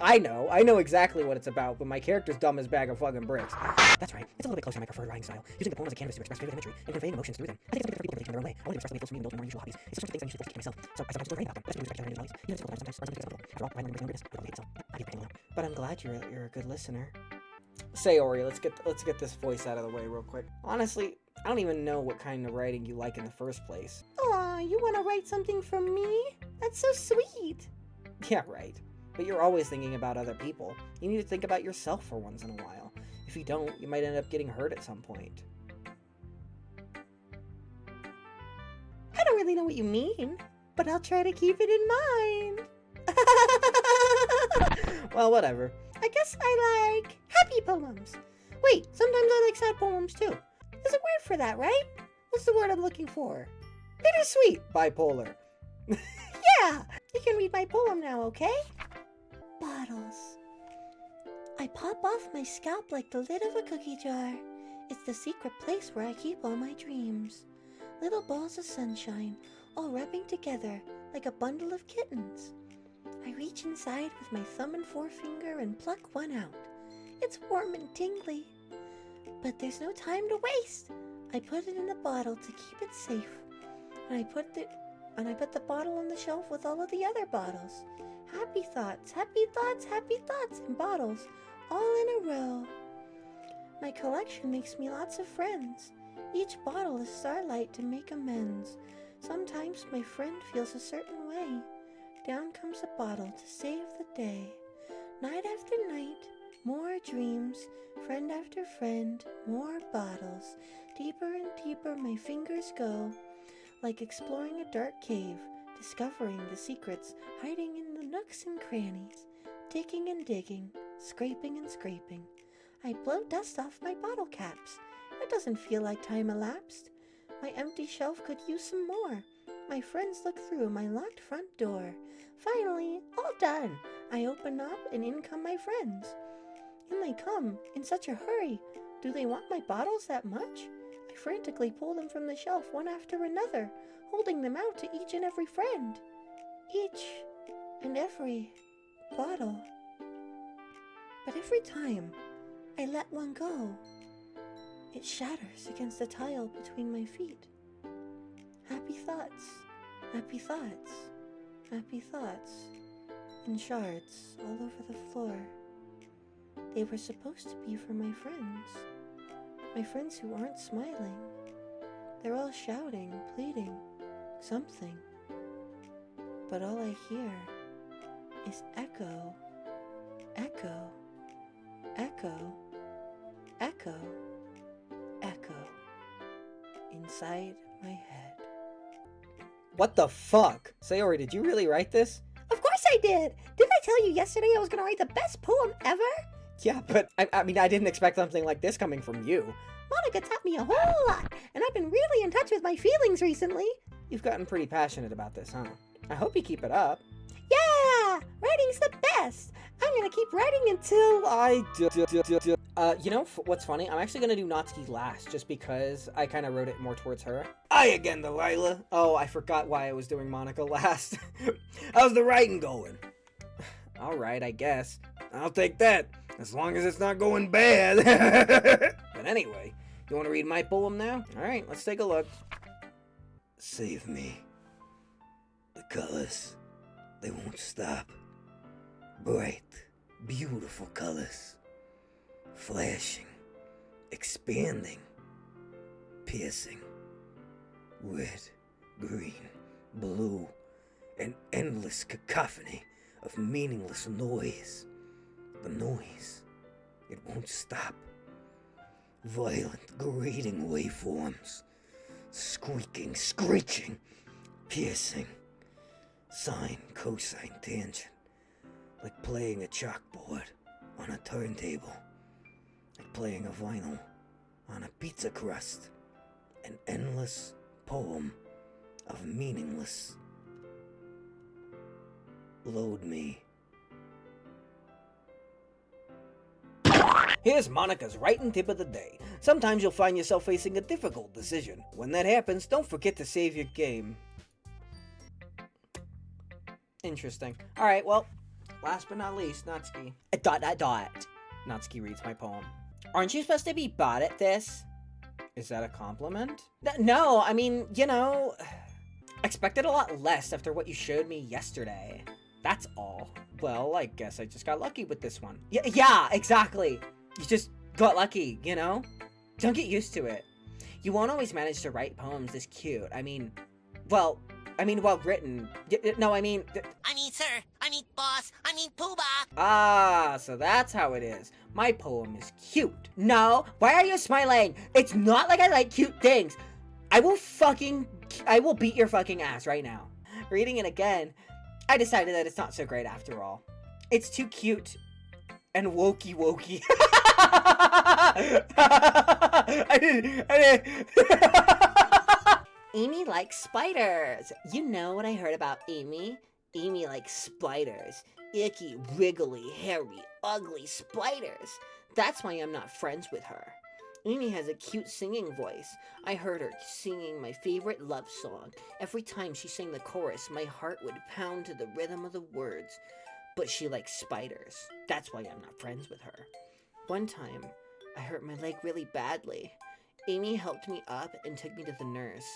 I know exactly what it's about, but my character's dumb as a bag of fucking bricks. That's right, it's a little bit closer to my preferred writing style, using the poem as a canvas to express vivid imagery and conveying emotions through them. I think it's something for people to take in their own way. I want to express something close to me and indulge in more usual hobbies. It's the sort of things I usually force to keep myself, so I sometimes enjoy writing about them. That's when you respect other individuals. Even if it's sometimes are something acceptable. After all, writing language and weirdness, I hate itself. But I'm glad you're a good listener. Sayori, let's get this voice out of the way real quick. Honestly, I don't even know what kind of writing you like in the first place. Aw, you want to write something for me? That's so sweet. Yeah, right. But you're always thinking about other people. You need to think about yourself for once in a while. If you don't, you might end up getting hurt at some point. I don't really know what you mean, but I'll try to keep it in mind. Well, whatever. I guess I like happy poems. Wait, sometimes I like sad poems too. There's a word for that, right? What's the word I'm looking for? Bittersweet. Bipolar. Yeah, you can read my poem now, okay? Bottles. I pop off my scalp like the lid of a cookie jar. It's the secret place where I keep all my dreams. Little balls of sunshine, all wrapping together like a bundle of kittens. I reach inside with my thumb and forefinger and pluck one out. It's warm and tingly. But there's no time to waste. I put it in a bottle to keep it safe. And I put the bottle on the shelf with all of the other bottles. Happy thoughts, happy thoughts, happy thoughts in bottles, all in a row. My collection makes me lots of friends. Each bottle is starlight to make amends. Sometimes my friend feels a certain way. Down comes a bottle to save the day. Night after night, more dreams, friend after friend, more bottles. Deeper and deeper my fingers go, like exploring a dark cave, discovering the secrets hiding in the nooks and crannies. Digging and digging, scraping and scraping. I blow dust off my bottle caps. It doesn't feel like time elapsed. My empty shelf could use some more. My friends look through my locked front door. Finally, all done. I open up and in come my friends. In they come, in such a hurry. Do they want my bottles that much? I frantically pull them from the shelf one after another, holding them out to each and every friend. Each and every bottle. But every time I let one go, it shatters against the tile between my feet. Happy thoughts, happy thoughts, happy thoughts, in shards all over the floor. They were supposed to be for my friends who aren't smiling. They're all shouting, pleading, something. But all I hear is echo, echo, echo, echo, echo, inside my head. What the fuck? Sayori, did you really write this? Of course I did! Didn't I tell you yesterday I was gonna write the best poem ever? Yeah, but I mean, I didn't expect something like this coming from you. Monica taught me a whole lot, and I've been really in touch with my feelings recently. You've gotten pretty passionate about this, huh? I hope you keep it up. Yeah! Writing's the best! I'm gonna keep writing until I you know what's funny? I'm actually gonna do Natsuki last, just because I kind of wrote it more towards her. Aye again, Delilah. Oh, I forgot why I was doing Monica last. How's the writing going? Alright, I guess. I'll take that, as long as it's not going bad. But anyway, you want to read my poem now? Alright, let's take a look. Save me. The colors, they won't stop. Bright, beautiful colors. Flashing, expanding, piercing. Red, green, blue, an endless cacophony of meaningless noise. The noise, it won't stop. Violent, grating waveforms. Squeaking, screeching, piercing. Sine, cosine, tangent. Like playing a chalkboard on a turntable. Like playing a vinyl on a pizza crust. An endless poem of meaningless. Load me. Here's Monica's writing tip of the day. Sometimes you'll find yourself facing a difficult decision. When that happens, don't forget to save your game. Interesting. Alright, well, last but not least, Natsuki. ... Natsuki reads my poem. Aren't you supposed to be bad at this? Is that a compliment? No, I mean, you know, I expected a lot less after what you showed me yesterday. That's all. Well, I guess I just got lucky with this one. Yeah, exactly. You just got lucky, you know? Don't get used to it. You won't always manage to write poems this cute. Well written. No, I mean, sir. Boss. Poobah. Ah, so that's how it is. My poem is cute. No, why are you smiling? It's not like I like cute things. I will beat your fucking ass right now. Reading it again, I decided that it's not so great after all. It's too cute and wokey. Amy likes spiders. You know what I heard about Amy? Amy likes spiders. Icky, wriggly, hairy, ugly spiders. That's why I'm not friends with her. Amy has a cute singing voice. I heard her singing my favorite love song. Every time she sang the chorus, my heart would pound to the rhythm of the words. But she likes spiders. That's why I'm not friends with her. One time, I hurt my leg really badly. Amy helped me up and took me to the nurse.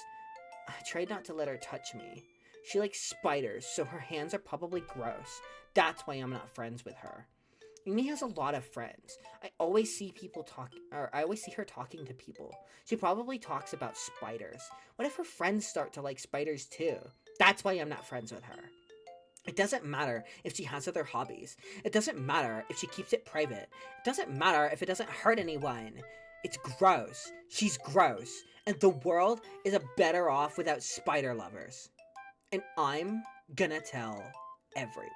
I tried not to let her touch me. She likes spiders, so her hands are probably gross. That's why I'm not friends with her. Amy has a lot of friends. I always see her talking to people. She probably talks about spiders. What if her friends start to like spiders too? That's why I'm not friends with her. It doesn't matter if she has other hobbies. It doesn't matter if she keeps it private. It doesn't matter if it doesn't hurt anyone. It's gross. She's gross. And the world is a better off without spider lovers. And I'm gonna tell everyone.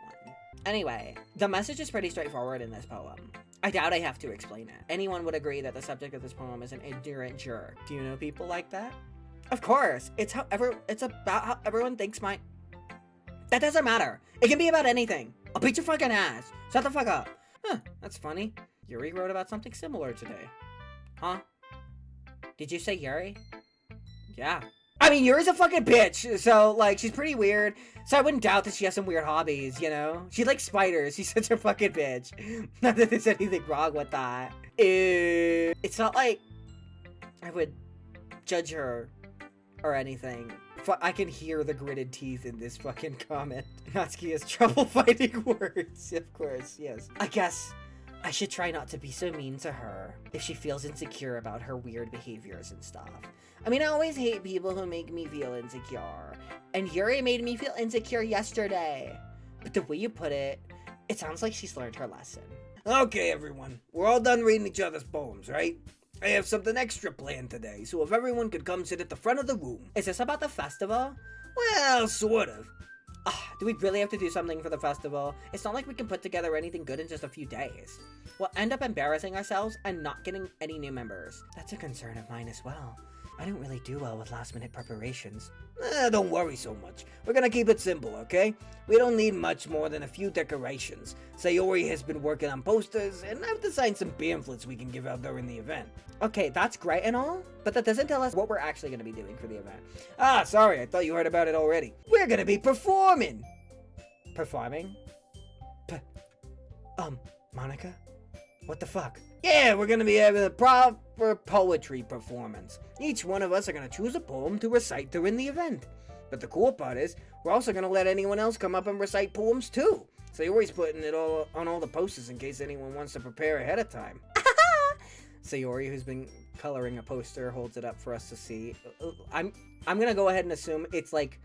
Anyway, the message is pretty straightforward in this poem. I doubt I have to explain it. Anyone would agree that the subject of this poem is an ignorant jerk. Do you know people like that? Of course. It's about how everyone thinks That doesn't matter. It can be about anything. I'll beat your fucking ass. Shut the fuck up. Huh, that's funny. Yuri wrote about something similar today. Huh? Did you say Yuri? Yeah. I mean, Yuri's a fucking bitch, so, like, she's pretty weird, so I wouldn't doubt that she has some weird hobbies, you know? She likes spiders. She's such a fucking bitch. Not that there's anything wrong with that. It's not like I would judge her or anything. I can hear the gritted teeth in this fucking comment. Natsuki has trouble finding words. Of course, yes. I guess I should try not to be so mean to her if she feels insecure about her weird behaviors and stuff. I mean, I always hate people who make me feel insecure. And Yuri made me feel insecure yesterday. But the way you put it, it sounds like she's learned her lesson. Okay, everyone. We're all done reading each other's poems, right? I have something extra planned today, so if everyone could come sit at the front of the room. Is this about the festival? Well, sort of. Do we really have to do something for the festival? It's not like we can put together anything good in just a few days. We'll end up embarrassing ourselves and not getting any new members. That's a concern of mine as well. I don't really do well with last-minute preparations. Don't worry so much. We're gonna keep it simple, okay? We don't need much more than a few decorations. Sayori has been working on posters, and I've designed some pamphlets we can give out during the event. Okay, that's great and all, but that doesn't tell us what we're actually going to be doing for the event. Sorry, I thought you heard about it already. We're gonna be performing! Performing? Monica? What the fuck? Yeah, we're gonna be having a proper poetry performance. Each one of us are gonna choose a poem to recite during the event. But the cool part is, we're also gonna let anyone else come up and recite poems too. So you're always putting it all on all the posters in case anyone wants to prepare ahead of time. Sayori, who's been coloring a poster, holds it up for us to see. I'm gonna go ahead and assume it's like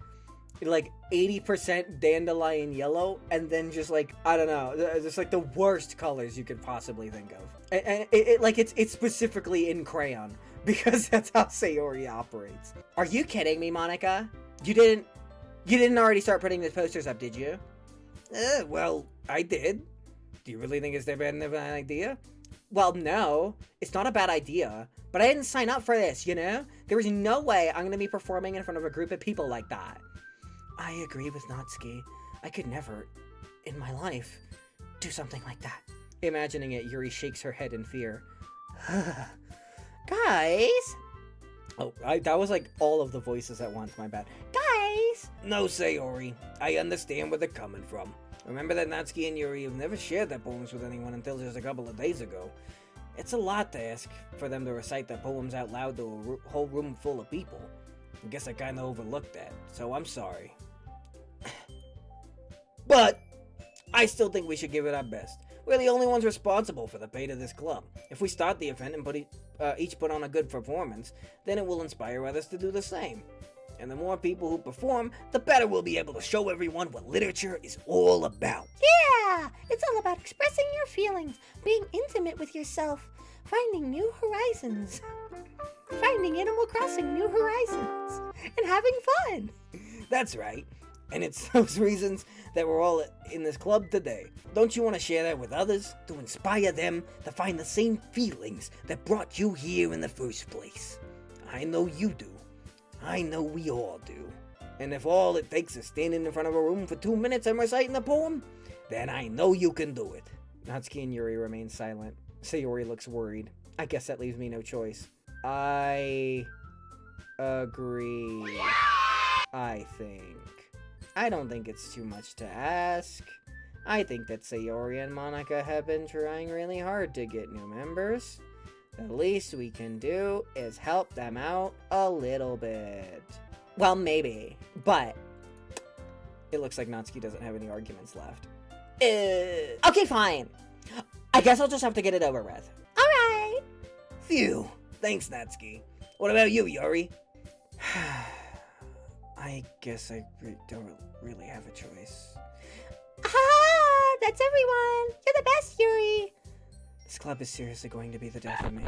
80% dandelion yellow, and then just like, I don't know, just like the worst colors you could possibly think of. And it's specifically in crayon, because that's how Sayori operates. Are you kidding me, Monica? You didn't already start putting the posters up, did you? Well, I did. Do you really think it's that bad of an idea? Well, no, it's not a bad idea, but I didn't sign up for this, you know? There is no way I'm gonna be performing in front of a group of people like that. I agree with Natsuki. I could never, in my life, do something like that. Imagining it, Yuri shakes her head in fear. Guys! Oh, that was like all of the voices at once, my bad. Guys! No, Sayori. I understand where they're coming from. Remember that Natsuki and Yuri have never shared their poems with anyone until just a couple of days ago. It's a lot to ask for them to recite their poems out loud to a whole room full of people. I guess I kinda overlooked that, so I'm sorry. But I still think we should give it our best. We're the only ones responsible for the fate of this club. If we start the event and each put on a good performance, then it will inspire others to do the same. And the more people who perform, the better we'll be able to show everyone what literature is all about. Yeah! It's all about expressing your feelings, being intimate with yourself, finding new horizons. Finding Animal Crossing New Horizons. And having fun. That's right. And it's those reasons that we're all in this club today. Don't you want to share that with others? To inspire them to find the same feelings that brought you here in the first place? I know you do. I know we all do. And if all it takes is standing in front of a room for 2 minutes and reciting the poem, then I know you can do it. Natsuki and Yuri remain silent. Sayori looks worried. I guess that leaves me no choice. I agree. I think. I don't think it's too much to ask. I think that Sayori and Monica have been trying really hard to get new members. The least we can do is help them out a little bit. Well, maybe, but it looks like Natsuki doesn't have any arguments left. Okay, fine. I guess I'll just have to get it over with. Alright. Phew. Thanks, Natsuki. What about you, Yuri? I guess I don't really have a choice. Ah, that's everyone. You're the best, Yuri. This club is seriously going to be the death of me.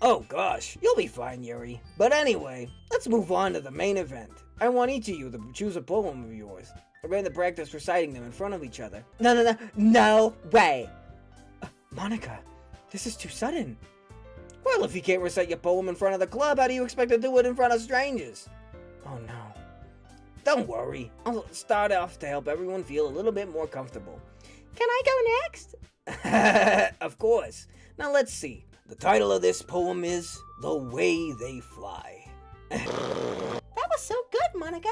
Oh gosh, you'll be fine, Yuri. But anyway, let's move on to the main event. I want each of you to choose a poem of yours. We're going to practice reciting them in front of each other. No way. Monica, this is too sudden. Well, if you can't recite your poem in front of the club, how do you expect to do it in front of strangers? Oh no. Don't worry. I'll start off to help everyone feel a little bit more comfortable. Can I go next? Of course. Now let's see. The title of this poem is The Way They Fly. That was so good, Monica.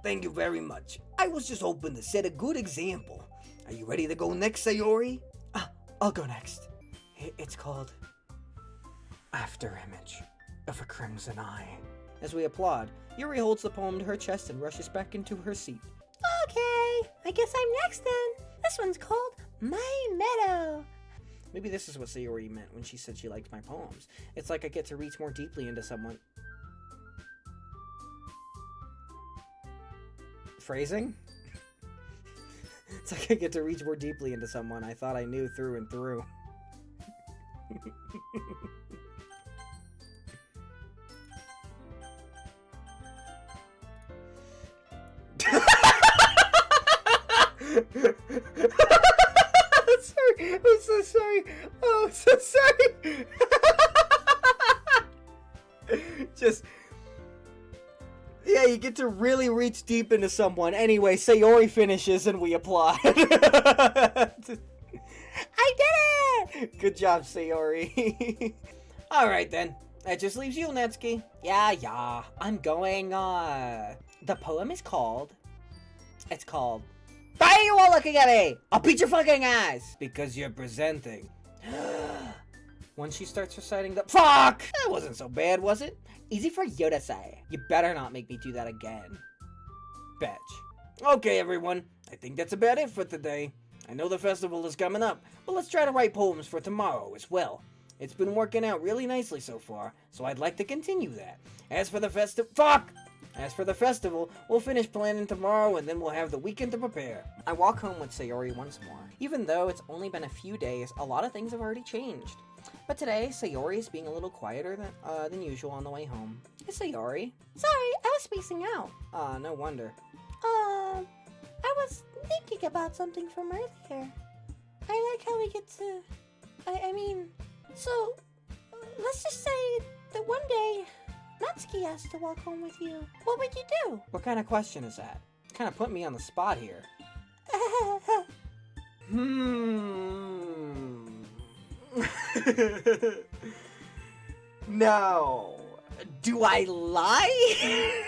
Thank you very much. I was just hoping to set a good example. Are you ready to go next, Sayori? I'll go next. It's called After Image of a Crimson Eye. As we applaud, Yuri holds the poem to her chest and rushes back into her seat. Okay, I guess I'm next then. This one's called My Meadow. Maybe this is what Sayori meant when she said she liked my poems. It's like I get to reach more deeply into someone. Phrasing? It's like I get to reach more deeply into someone I thought I knew through and through. Sorry, I'm so sorry. Oh, I'm so sorry. Just, yeah, you get to really reach deep into someone. Anyway, Sayori finishes and we applaud. I did it! Good job, Sayori. Alright then, that just leaves you, Natsuki. Yeah, I'm going, the poem is called, Why are you all looking at me? I'll beat your fucking ass! Because you're presenting. Once she starts reciting the— Fuck! That wasn't so bad, was it? Easy for you to say. You better not make me do that again. Bitch. Okay, everyone. I think that's about it for today. I know the festival is coming up, but let's try to write poems for tomorrow as well. It's been working out really nicely so far, so I'd like to continue that. As for the festival, we'll finish planning tomorrow and then we'll have the weekend to prepare. I walk home with Sayori once more. Even though it's only been a few days, a lot of things have already changed. But today, Sayori is being a little quieter than usual on the way home. Hey, Sayori. Sorry, I was spacing out. No wonder. I was thinking about something from earlier. I like how we get to... So, let's just say that one day, Natsuki asked to walk home with you. What would you do? What kind of question is that? Kind of put me on the spot here. No. Do I lie?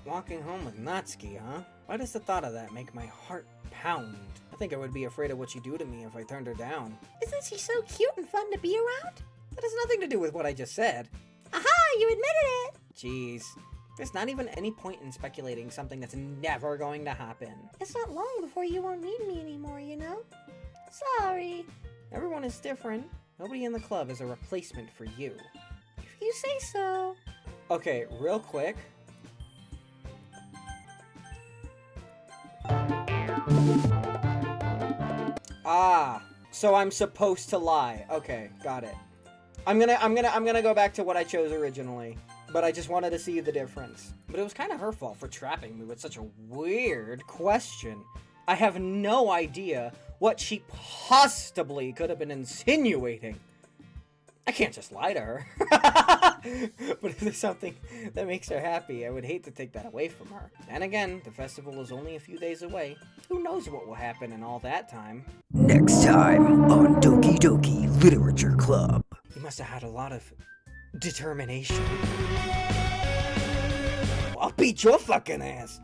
Walking home with Natsuki, huh? Why does the thought of that make my heart pound? I think I would be afraid of what she'd do to me if I turned her down. Isn't she so cute and fun to be around? That has nothing to do with what I just said. Aha, you admitted it! Jeez. There's not even any point in speculating something that's never going to happen. It's not long before you won't need me anymore, you know? Sorry. Everyone is different. Nobody in the club is a replacement for you. If you say so. Okay, real quick. So I'm supposed to lie. Okay, got it. I'm gonna go back to what I chose originally, but I just wanted to see the difference. But it was kind of her fault for trapping me with such a weird question. I have no idea what she possibly could have been insinuating. I can't just lie to her. But if there's something that makes her happy, I would hate to take that away from her. And again, the festival is only a few days away. Who knows what will happen in all that time? Next time on Doki Doki Literature Club. You must have had a lot of determination. I'll beat your fucking ass.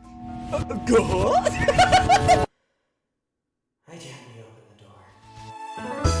Go. I gently opened the door.